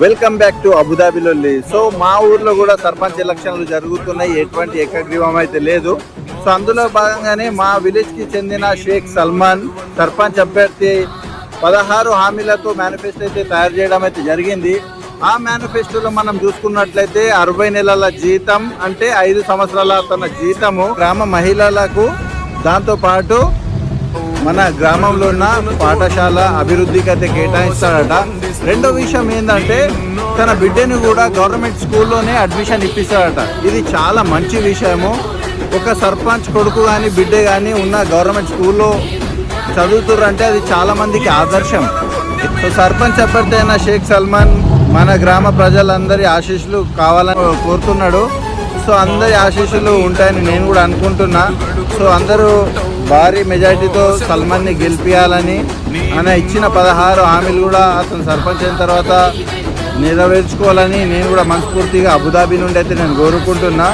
Welcome back to అబుదాబిలో. So మా ఊర్లో కూడా సర్పంచ్ ఎలక్షన్లు జరుగుతున్నాయి. ఎటువంటి ఏకగ్రీవం అయితే లేదు. సో అందులో భాగంగానే మా విలేజ్ కి చెందిన షేక్ సల్మాన్ సర్పంచ్ అభ్యర్థి 16 హామీలతో మేనిఫెస్టో అయితే తయారు చేయడం అయితే జరిగింది. ఆ మేనిఫెస్టోలో మనం చూసుకున్నట్లయితే 60 నెలల జీతం అంటే 5 సంవత్సరాల తన జీతము గ్రామ మహిళలకు, దాంతో పాటు మన గ్రామంలో ఉన్న పాఠశాల అభివృద్ధికి అయితే కేటాయిస్తాడట. రెండో విషయం ఏంటంటే తన బిడ్డను కూడా గవర్నమెంట్ స్కూల్లోనే అడ్మిషన్ ఇప్పిస్తాడట. ఇది చాలా మంచి విషయము. ఒక సర్పంచ్ కొడుకు కానీ బిడ్డ కానీ ఉన్న గవర్నమెంట్ స్కూల్లో చదువుతుర్రంటే అది చాలా మందికి ఆదర్శం. సో సర్పంచ్ అభ్యర్థి అయిన షేక్ సల్మాన్ మన గ్రామ ప్రజలందరి ఆశీస్సులు కావాలని కోరుతున్నాడు. సో అందరి ఆశీస్సులు ఉంటాయని నేను కూడా అనుకుంటున్నా. సో అందరూ భారీ మెజారిటీతో సల్మాన్ని గెలిపించాలని, ఆయన ఇచ్చిన 16 హామీలు కూడా అతను సర్పంచ్ అయిన తర్వాత నెరవేర్చుకోవాలని నేను కూడా మనస్ఫూర్తిగా అబుదాబి నుండి అయితే నేను కోరుకుంటున్నా.